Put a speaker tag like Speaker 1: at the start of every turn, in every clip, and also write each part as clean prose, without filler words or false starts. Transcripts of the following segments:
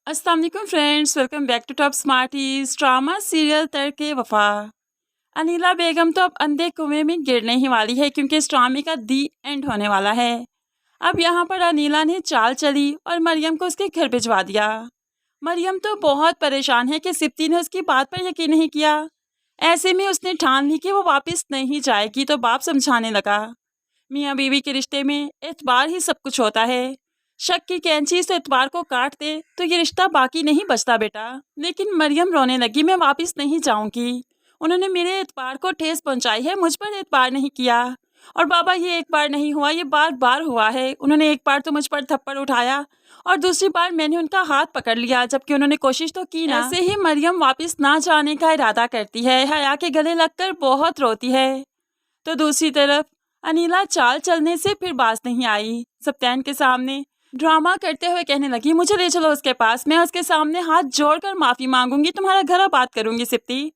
Speaker 1: अस्सलाम वालेकुम friends, welcome back to top smarties drama serial तड़के वफा। अनीला बेगम तो अब अंधे कुएं में गिरने ही वाली है क्योंकि इस ड्रामे का दी एंड होने वाला है। अब यहाँ पर अनीला ने चाल चली और मरियम को उसके घर भिजवा दिया। मरियम तो बहुत परेशान है कि सिप्ती ने उसकी बात पर यकीन नहीं किया। ऐसे में उसने ठान ली कि वो वापस नहीं जाएगी, तो बाप समझाने लगा, मियाँ बीवी के रिश्ते में एतबार ही सब कुछ होता है। शक की कैंची इस एतबार को काट दे तो ये रिश्ता बाकी नहीं बचता बेटा। लेकिन मरियम रोने लगी, मैं वापस नहीं जाऊंगी। उन्होंने मेरे एतबार को ठेस पहुंचाई है, मुझ पर एतबार नहीं किया। और बाबा, ये एक बार नहीं हुआ, ये बार बार हुआ है। उन्होंने एक बार तो मुझ पर थप्पड़ उठाया और दूसरी बार मैंने उनका हाथ पकड़ लिया, जबकि उन्होंने कोशिश तो की ना। ऐसे ही मरियम वापस ना जाने का इरादा करती है, हया के गले लगकर बहुत रोती है। तो दूसरी तरफ अनीला चाल चलने से फिर बाज नहीं आई। सप्तैन के सामने ड्रामा करते हुए कहने लगी, मुझे ले चलो उसके पास, मैं उसके सामने हाथ जोड़कर माफ़ी मांगूंगी, तुम्हारा घर आबाद करूंगी सिप्ती।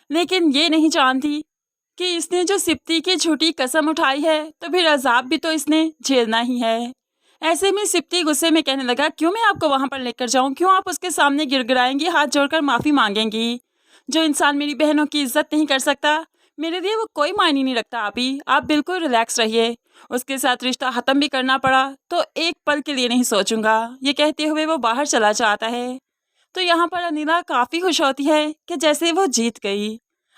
Speaker 1: लेकिन ये नहीं जानती कि इसने जो सिप्ती की झूठी कसम उठाई है, तो फिर अजाब भी तो इसने झेलना ही है। ऐसे में सिप्ती गुस्से में कहने लगा, क्यों मैं आपको वहां पर लेकर जाऊं, क्यों आप उसके सामने गिड़गिड़ाएंगी, हाथ जोड़कर माफ़ी मांगेंगी। जो इंसान मेरी बहनों की इज्जत नहीं कर सकता, मेरे लिए वो कोई मायने नहीं रखता। आप बिल्कुल रिलैक्स रहिए। उसके साथ रिश्ता ख़त्म भी करना पड़ा तो एक पल के लिए नहीं सोचूंगा। ये कहते हुए वो बाहर चला जाता है। तो यहाँ पर अनीला काफ़ी खुश होती है कि जैसे वो जीत गई।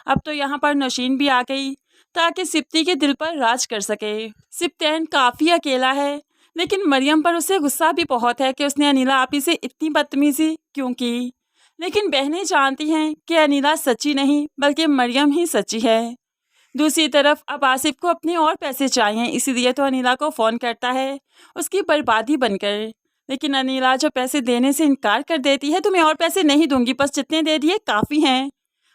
Speaker 1: अब तो यहाँ पर नौशीन भी आ गई ताकि सिप्ती के दिल पर राज कर सके। सिप्तैन काफ़ी अकेला है, लेकिन मरियम पर उसे गुस्सा भी बहुत है कि उसने अनीला आपी से इतनी बदतमीजी क्यों की। लेकिन बहनें जानती हैं कि अनीला सच्ची नहीं बल्कि मरियम ही सच्ची है। दूसरी तरफ अब आसिफ को अपने और पैसे चाहिए, इसीलिए तो अनीला को फ़ोन करता है उसकी बर्बादी बनकर। लेकिन अनीला जो पैसे देने से इनकार कर देती है, तुम्हें और पैसे नहीं दूंगी, बस जितने दे दिए काफ़ी हैं।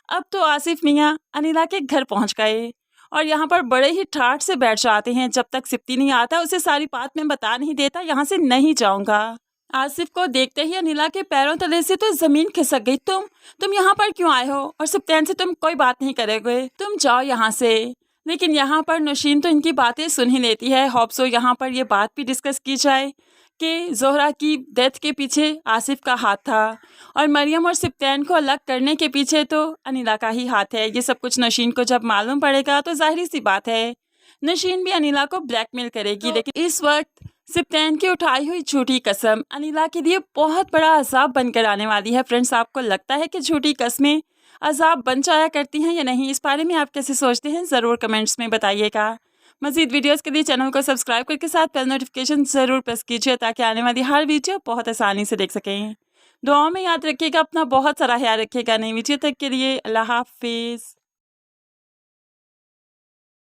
Speaker 1: अब तो आसिफ मियाँ अनीला के घर पहुंच गए और यहाँ पर बड़े ही ठाठ से बैठ जाते हैं। जब तक सिप्ती नहीं आता उसे सारी बात मैं बता नहीं देता, यहाँ से नहीं जाऊँगा। आसिफ को देखते ही अनीला के पैरों तले से तो ज़मीन खिसक गई। तुम यहाँ पर क्यों आए हो, और सप्तैन से तुम कोई बात नहीं करोगे, तुम जाओ यहाँ से। लेकिन यहाँ पर नौशीन तो इनकी बातें सुन ही लेती है। होप्सो यहाँ पर ये बात भी डिस्कस की जाए कि जोहरा की डेथ के पीछे आसिफ का हाथ था और मरियम और सप्तैन को अलग करने के पीछे तो अनीला का ही हाथ है। ये सब कुछ नौशीन को जब मालूम पड़ेगा तो जाहिर सी बात है नौशीन भी अनीला को ब्लैकमेल करेगी। लेकिन इस वक्त सप्तैन की उठाई हुई झूठी कसम अनीला के लिए बहुत बड़ा अजाब बनकर आने वाली है। फ्रेंड्स, आपको लगता है कि झूठी कस्में अजाब बन जाया करती हैं या नहीं? इस बारे में आप कैसे सोचते हैं, ज़रूर कमेंट्स में बताइएगा। मज़ीद वीडियोस के लिए चैनल को सब्सक्राइब करके साथ बेल नोटिफिकेशन ज़रूर प्रेस कीजिए ताकि आने वाली हर वीडियो बहुत आसानी से देख सकें। दुआओं में याद रखिएगा, अपना बहुत सारा ख्याल रखिएगा। नई वीडियो तक के लिए अल्लाह हाफिज़।